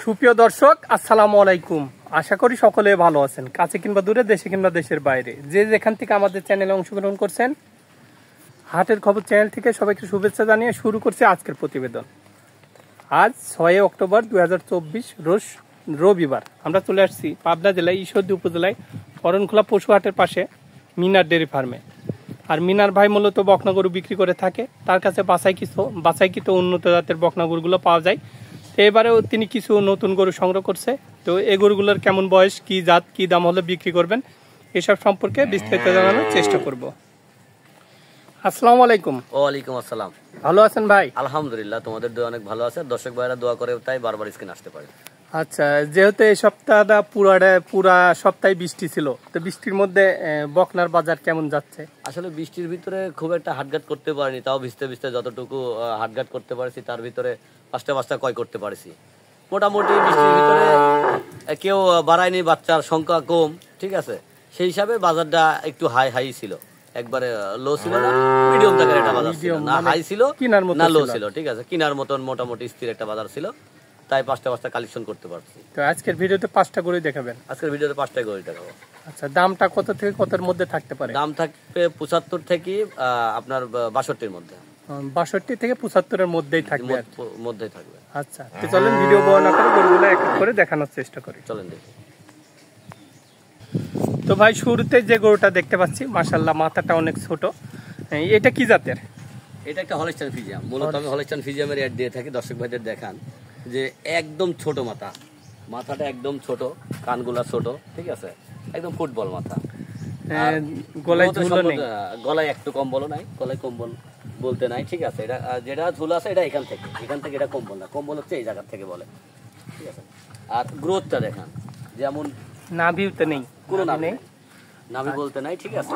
সুপ্রিয় দর্শক, আসসালামু আলাইকুম। আশা করি সকলে ভালো আছেন, কাছে কিংবা দূরে, দেশে কিংবা দেশের বাইরে, যে যেখান থেকে আমাদের চ্যানেলে অংশগ্রহণ করছেন। হাটের খবর চ্যানেল থেকে সবাইকে শুভেচ্ছা জানিয়ে শুরু করছে আজকের প্রতিবেদন। আজ 6 অক্টোবর 2024 রোজ রবিবার। আমরা চলে আসছি পাবনা জেলায় ঈশ্বরদী উপজেলায় করণখোলা পশু হাটের পাশে মিনার ডেয়ারি ফার্মে। আর মিনার ভাই মূলত বকনা গরু বিক্রি করে থাকে। তার কাছে বাছাইকৃত উন্নত জাতের বকনা গরুগুলো পাওয়া যায়। এবারেও তিনি কিছু নতুন গরু সংগ্রহ করছে। তো এই গরুগুলোর কেমন বয়স, কি জাত, কি দাম হলে বিক্রি করবেন, এসব সম্পর্কে বিস্তারিত জানানোর চেষ্টা করব। আসসালামু আলাইকুম। ওয়ালাইকুম আসসালাম। ভালো আছেন ভাই? আলহামদুলিল্লাহ, তোমাদের দোয়া অনেক ভালো আছে। দর্শক ভাইরা দোয়া করে তাই বারবার স্ক্রিন আসতে পারে। আচ্ছা, যেহেতু এই সপ্তাহটা পুরা সপ্তাহে বৃষ্টি ছিল, তো বৃষ্টির মধ্যে বকনার বাজার কেমন যাচ্ছে? আসলে বৃষ্টির ভিতরে খুব একটা হাটঘাট করতে পারিনি, তাও ভিজতে ভিজতে যতটুকু হাটঘাট করতে পারছি তার ভিতরে পাঁচটা ক্রয় করতে পারছি। মোটামুটি বৃষ্টির ভিতরে কেউ বাড়ায়নি, বাচ্চার সংখ্যা কম, ঠিক আছে। সেই হিসাবে বাজারটা একটু হাই ছিল, একবারে লো ছিল না, মিডিয়াম থাকার একটা বাজার ছিল না, হাই ছিল না লো ছিল, ঠিক আছে। কেনার মতন মোটামুটি স্থির একটা বাজার ছিল, তাই পাঁচটা কালেকশন করতে পারছি। তো আজকের ভিডিওতে 5টা করে দেখাবেন? আজকের ভিডিওতে 5টা করে দেখাবো। আচ্ছা, দামটা কত থেকে কতর মধ্যে থাকতে পারে? দাম থাকবে 75 থেকে আপনার 62-র মধ্যে। 62 থেকে 75-এর মধ্যেই থাকবে, মধ্যেই থাকবে। আচ্ছা, তো চলেন ভিডিও বর্ণনা করে গরুগুলো এক এক করে দেখানোর চেষ্টা করি। চলেন দেখি। তো ভাই, শুরুতে যে গরুটা দেখতে পাচ্ছি, মাশাআল্লাহ, মাথাটা অনেক ছোট। এটা কি জাতের? এটা একটা হলস্টাইন ফ্রিজিয়ান। মূলত আমি হলস্টাইন ফ্রিজিয়ামের অ্যাড দিয়ে থাকি। দর্শক ভাইদের দেখান যে একদম ছোট মাথাটা একদম ছোট, কানগুলা ছোট, ঠিক আছে, একদম ফুটবল মাথা। গলায় একটু কম্বলও নাই, গলায় কম্বল বলতে নাই, ঠিক আছে। এটা যেটা ঝুল আছে এটা এখান থেকে এটা কম্বল না, কম্বল হচ্ছে এই জায়গা থেকে বলে, ঠিক আছে। আর গ্রোথটা দেখান, যেমন নাভিতে নেই, কোনো নাভি বলতে নাই, ঠিক আছে।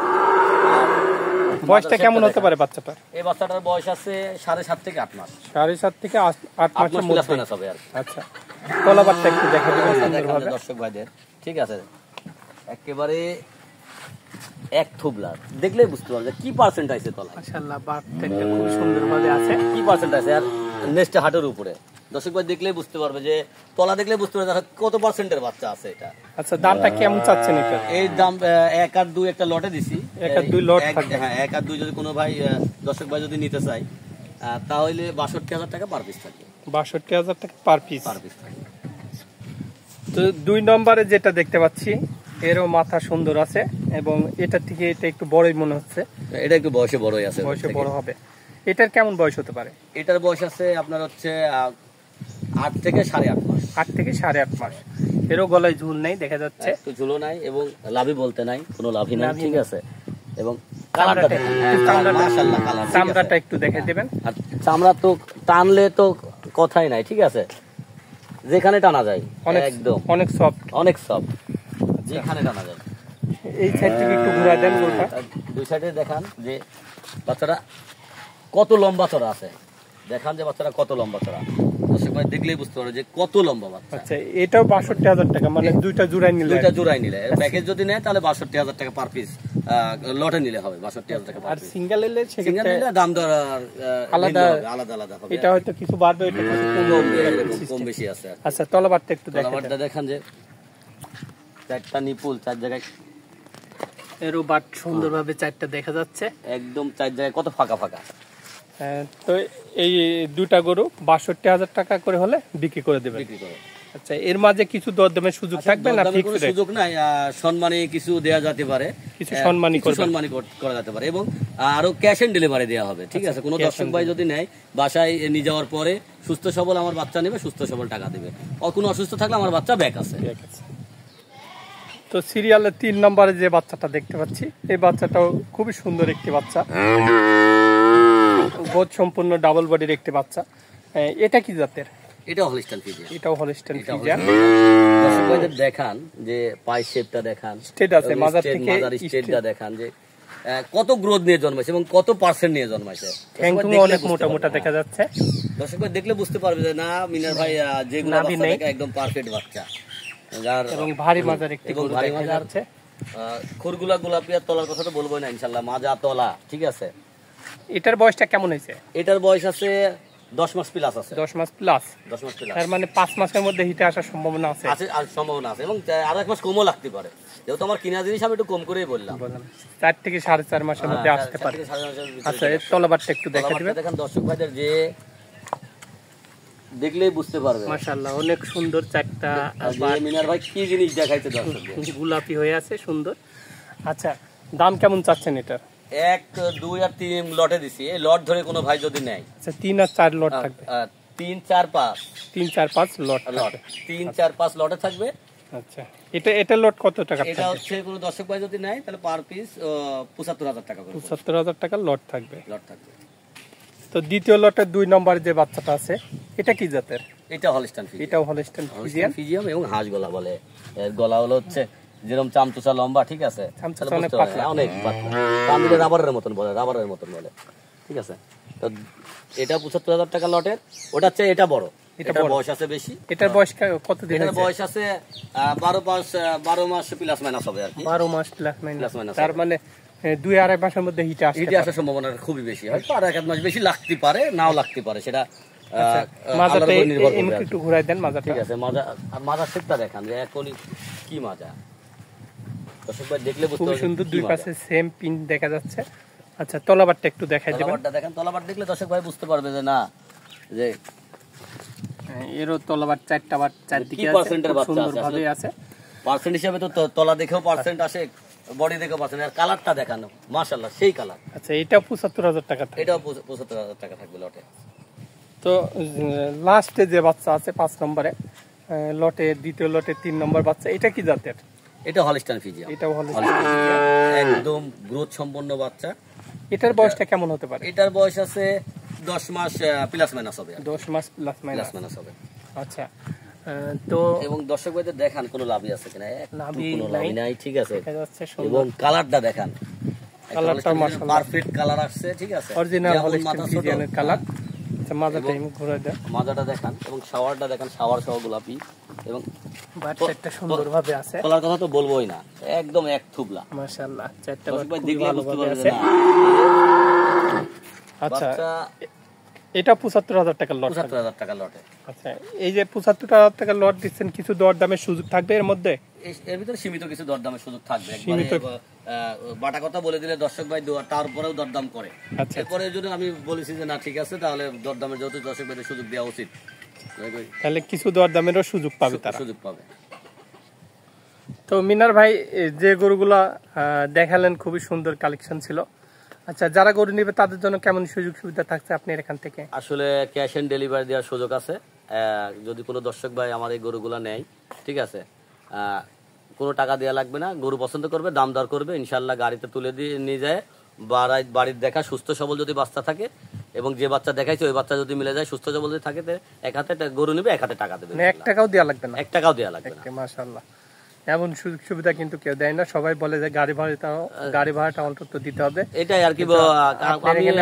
বয়সটা কেমন হতে পারে বাচ্চাটার? এই বাচ্চাটার বয়স আছে 7.5 থেকে 8 মাস। 7.5 থেকে 8 মাসের মধ্যে হবে আর। আচ্ছা, তলাবারটা একটু দেখা দিবেন সুন্দরভাবে দর্শক ভাইদের, ঠিক আছে। একেবারে এক থুবলা দেখলেই বুঝতে পারবে কি পার্সেন্ট আছে তলা। মাশাআল্লাহ, বারটা খুব সুন্দরভাবে আছে। কি পার্সেন্ট আছে আর নেক্সট হাটের উপরে দর্শক ভাই দেখলেই বুঝতে পারবে, যে তলা দেখলেই বুঝতে পারবে কত পার্সেন্টের বাচ্চা আছে এটা। আচ্ছা, দামটা কেমন চাচ্ছেন এটা? এই দাম 1 আর 2 একটা লটে দিছি। 1 আর 2 লট থাকবে। হ্যাঁ, 1 আর 2 যদি কোনো ভাই দর্শক ভাই যদি নিতে চায় তাহলে 62,000 টাকা পার পিস থাকবে। 62,000 টাকা পার পিস থাকবে। তো 2 নম্বরে যেটা দেখতে পাচ্ছি, এরও মাথা সুন্দর আছে এবং এটা থেকে এটা একটু বড়ই মনে হচ্ছে। এটা একটু বয়সে বড়ই আছে, বয়সে বড় হবে। এটার কেমন বয়স হতে পারে? এটার বয়স আছে আপনার হচ্ছে 8 থেকে 8.5 মাস। 8 থেকে 8.5 মাস। এরও গলায় ঝুল নেই, দেখা যাচ্ছে একটু ঝুলও নাই এবং লাভি বলতে নাই, কোনো লাভি নাই, ঠিক আছে। এবং চামড়াটা একটু দেখে দেবেন। আর চামড়া তো টানলে তো কথাই নাই, ঠিক আছে, যেখানে টানা যায় একদম অনেক সফট, যেখানে টানা যায়। এই সাইড থেকে একটু ঘুরে দেন গরুটা। দুই সাইডে দেখান যে বাচ্চাটা কত লম্বা চড়া আছে, দেখান যে বাচ্চাটা কত লম্বা চড়া। দর্শক ভাই দেখলেই বুঝতে পারবে যে কত লম্বা বাচ্চা। আচ্ছা, এটাও 62,000 টাকা, মানে দুইটা জোড়াই নিলে প্যাকেজ যদি নেয় তাহলে 62,000 টাকা পার পিস, লটে নিলে হবে 62,000 টাকা। আর সিঙ্গেল নিলে দাম দর আলাদা হবে। এটা হয়তো কিছু বাড়বে, এটা কিছু কম বেশি আছে। আচ্ছা, তলাবারটা একটু দেখান যে চারটা নিপুল, 4 জায়গায় এরও বাট সুন্দরভাবে 4টা দেখা যাচ্ছে, একদম 4 জায়গায় কত ফাঁকা। তো এই দুটা গরু 62,000 টাকা করে হলে বিক্রি করে দেবেন। আচ্ছা, এর মাঝে কিছু দরদামের সুযোগ থাকবে না? Fix rate? সুযোগ নাই, সম্মানী কিছু দেয়া যেতে পারে, কিছু সম্মানী করা যেতে পারে এবং আরো ক্যাশ অন ডেলিভারি দেওয়া হবে, ঠিক আছে। কোনো দর্শক ভাই যদি নেয়, বাসায় নিয়ে যাওয়ার পরে সুস্থ সবল আমার বাচ্চা নেবে, সুস্থ সবল টাকা দেবে। কোনো অসুস্থ থাকলে আমার বাচ্চা ব্যাক আছে। তো সিরিয়ালের 3 নম্বরে যে বাচ্চাটা দেখতে পাচ্ছি, এই বাচ্চাটাও খুবই সুন্দর একটি বাচ্চা, বোধ সম্পূর্ণ ডাবল বডির একটি বাচ্চা। এটা কি জাতের? এটাও হলস্টাইন ফ্রিজিয়ান। এটাও হলস্টাইন ফ্রিজিয়ান। দর্শক ভাইদের দেখান যে পাই শেপটা দেখান, স্টেট আছে, মাজার থেকে স্টেটটা দেখান যে কত গ্রোথ নিয়ে জন্মাইছে এবং কত পার্সেন্ট নিয়ে জন্মাইছে। অনেক মোটা দেখা যাচ্ছে। দর্শক ভাই দেখলে বুঝতে পারবে যে না, মিনার ভাই যেগুলো একদম পারফেক্ট বাচ্চা এবং ভারী মাজার একটি গরু দেখা যাচ্ছে। খুরগুলা গোলাপি আর তলার কথা তো বলবোই না, ইনশাআল্লাহ মাজা তলা, ঠিক আছে। এটার বয়সটা কেমন হয়েছে? এটার বয়স আছে 10 মাস প্লাস আছে। 10 মাস প্লাস। 10 মাস প্লাস। তার মানে 5 মাসের মধ্যে হিটে আসার সম্ভাবনা আছে। আছে, আর সম্ভাবনা আছে, এবং আরো 1 মাস কমও লাগতে পারে। যেহেতু আমার কিনা জিনিস আমি একটু কম করেই বললাম। 4 থেকে 4.5 মাসের মধ্যে আসতে পারে। আচ্ছা, এর তলাবারটা একটু দেখে দিবেন। দেখেন দর্শক ভাইদের, যে দেখলেই বুঝতে পারবে। মাশাআল্লাহ, অনেক সুন্দর চারটা মিনার ভাই কি জিনিস দেখাইছে দর্শকদের। গোলাপি হয়ে আছে, সুন্দর। আচ্ছা, দাম কেমন চাচ্ছেন এটার? 1, 2 আর 3 লটে দিছি। এই লট ধরে কোনো ভাই যদি নেয়, আচ্ছা 3 আর 4 লট থাকবে। 3, 4, 5 3, 4, 5 লট লট, থাকবে। 3, 4, 5 লটে থাকবে। আচ্ছা, এটা লট কত টাকা এটা থাকবে? হচ্ছে কোনো দর্শক ভাই যদি নেয় তাহলে পার পিস 75,000 টাকা করে 75,000 টাকা লট থাকবে। লট থাকবে। তো দ্বিতীয় লটের 2 নম্বর যে বাচ্চাটা আছে, এটা কি জাতের? এটা হলস্টাইন ফিজিয়ান। এটাও হলস্টাইন ফিজিয়ান। ফিজিয়াম এবং হাঁস গলা বলে। এর গলা হলো হচ্ছে যেরকম চামচুচা লম্বা, ঠিক আছে, চামচুচা অনেক বুঝতে পারবে, পাতলা। অনেক পাতলা। কামিলে রাবারের মতন বলে, রাবারের মতন বলে, ঠিক আছে। তো এটা 75,000 টাকা লটের। ওটা হচ্ছে এটা বড়, এটা এটা বড়। বয়স আছে বেশি। এটার বয়স কত দিন এটার হয়েছে? বয়স আছে 12 মাস প্লাস মাইনাস হবে আর কি। 12 মাস প্লাস মাইনাস। Plus minus তার মানে 2-2.5 মাসের মধ্যে হিটে আসবে। হিটে আসার সম্ভাবনা খুবই বেশি, হয়তো আর 1 মাস বেশি লাগতে পারে, নাও লাগতে পারে, সেটা মাজাটা আল্লাহর উপর নির্ভর করবে আর কি। একটু ঘুরাই দেন মাজাটা। ঠিক আছে, মাজা, মাজার শেপটা দেখান যে এখনই কি মাজা। দর্শক ভাই দেখলে বুঝতে খুব পারবে সুন্দর, কি দুই মাজা। পাশে সেম পিন দেখা যাচ্ছে। আচ্ছা, তলাবারটা একটু দেখাই দিবেন। তলাবারটা দেখেন, তলাবার দেখলে দর্শক ভাই বুঝতে পারবে যে না, যে এরও তলাবার 4টা বার চারদিকে কি আছে, পার্সেন্টের খুব বাচ্চা আছে সুন্দরভাবে আসলে। আছে। পার্সেন্ট হিসাবে তো তলা দেখেও পার্সেন্ট আসে, বডি দেখেও পার্সেন্ট, আর কালারটা দেখানো মাশাআল্লাহ সেই কালার। আচ্ছা, এটা 75,000 টাকা থাকবে। এটাও 75,000 টাকা থাকবে লটে। তো লাস্টে যে বাচ্চা আছে 5 নম্বরে লটে, দ্বিতীয় লটে 3 নম্বর বাচ্চা, এটা কি জাতের? এটা হলস্টাইন ফিজিয়ান। এটাও হলস্টাইন। একদম গ্রোথ সম্পন্ন বাচ্চা। এটার বয়সটা কেমন হতে পারে? এটার বয়স আছে 10 মাস প্লাস মাইনাস হবে, 10 মাস প্লাস প্লাস মাইনাস। মাইনাস হবে। আচ্ছা, তো এবং দর্শক ভাইদের দেখান কোনো লাভই আছে কিনা, লাভই কোনো নাই। লাভই নাই, ঠিক আছে। দেখা যাচ্ছে এবং সুন্দর কালারটা দেখান, কালারটা মাশাআল্লাহ পারফেক্ট কালার আসছে, ঠিক আছে, অরিজিনাল যেমন হলস্টাইন মাথা ছোট, ফিজিয়ানের কালার। আচ্ছা, মাজাটা আমি ঘুরাই দেন। মাজাটা দেখান এবং শাওয়ারটা দেখান, শাওয়ার সহ গোলাপি, এবং বাচ্চাটা সুন্দরভাবে আছে। কলার কথা তো বলবোই না, একদম এক থুবলা মাশাআল্লাহ, চারটা দর্শক ভাই খুবই দেখলে বুঝতে ভালোভাবে পারবে আছে। যে না, আচ্ছা, বাচ্চা এটা 75,000 টাকার লট। 75,000 টাকা লটে। আচ্ছা, এই যে 75,000 টাকার লট দিচ্ছেন, কিছু দরদামের সুযোগ থাকবে এর মধ্যে? এর ভিতরে সীমিত কিছু দরদামের সুযোগ থাকবে। সীমিত। বাটা কথা বলে দিলে দর্শক ভাই তারপরেও দরদাম করে। আচ্ছা, এরপরে যদি আমি বলেছি যে না ঠিক আছে, তাহলে দরদামের যত দর্শক ভাইদের সুযোগ দেওয়া উচিত, তাহলে কিছু দরদামেরও সুযোগ পাবে তারা। সুযোগ পাবে। তো মিনার ভাই, যে গরুগুলা দেখালেন খুবই সুন্দর কালেকশন ছিল। আচ্ছা, যারা গরু নেবে তাদের জন্য কেমন সুযোগ সুবিধা থাকছে আপনার এখান থেকে? আসলে ক্যাশ অন ডেলিভারি দেওয়ার সুযোগ আছে। যদি কোনো দর্শক ভাই আমার এই গরুগুলা নেয়, ঠিক আছে, কোনো টাকা দেওয়া লাগবে না। গরু পছন্দ করবে, দাম দর করবে, ইনশাল্লাহ গাড়িতে তুলে দিয়ে নিয়ে যায়। বাড়ির দেখা সুস্থ সবল যদি বাচ্চা থাকে, এবং যে বাচ্চা দেখাইছে ওই বাচ্চা যদি মিলে যায়, সুস্থ সবল যদি থাকে, এক হাতে গরু নিবে, এক হাতে টাকা দেবে, মানে 1 টাকাও দেওয়া লাগবে না? 1 টাকাও দেওয়া লাগবে না। মাশাআল্লাহ, এমন সুযোগ সুবিধা কিন্তু কেউ দেয় না। সবাই বলে যে গাড়ি ভাড়াটা অন্তত দিতে হবে। এটাই আর কি,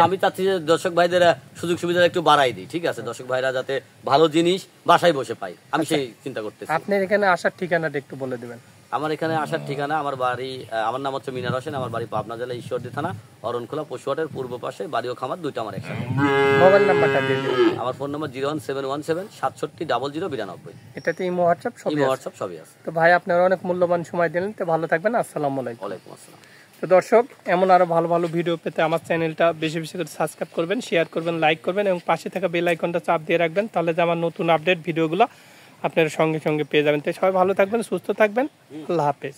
আমি চাচ্ছি যে দর্শক ভাইদের সুযোগ সুবিধা একটু বাড়াই দিই, ঠিক আছে, দর্শক ভাইরা যাতে ভালো জিনিস বাসায় বসে পাই, আমি সেই চিন্তা করতেছি। আপনার এখানে আসার ঠিকানাটা একটু বলে দিবেন। আমার এখানে আসার ঠিকানা, আমার বাড়ি, আমার নাম হচ্ছে মিনার হোসেন, আমার বাড়ি পাবনা জেলা ঈশ্বরদী থানা অরণখোলা পশুহাটের পূর্ব পাশে, বাড়ি ও খামার দুইটা আমার একসাথে। মোবাইল নাম্বারটা দিয়ে দিন। আমার ফোন নম্বর 01717 670092। এটাতে ইমো হোয়াটসঅ্যাপ সবই আছে। হোয়াটসঅ্যাপ সবই আছে। তো ভাই, আপনারা অনেক মূল্যবান সময় দিলেন, তো ভালো থাকবেন। আসসালামু আলাইকুম। ওয়ালাইকুম আসসালাম। তো দর্শক, এমন আরো ভালো ভালো ভিডিও পেতে আমার চ্যানেলটা বেশি বেশি করে সাবস্ক্রাইব করবেন, শেয়ার করবেন, লাইক করবেন, এবং পাশে থাকা বেল আইকনটা চাপ দিয়ে রাখবেন, তাহলে যে আমার নতুন আপডেট ভিডিওগুলো আপনারা সঙ্গে সঙ্গে পেয়ে যাবেন। তো সবাই ভালো থাকবেন, সুস্থ থাকবেন। আল্লাহ হাফেজ।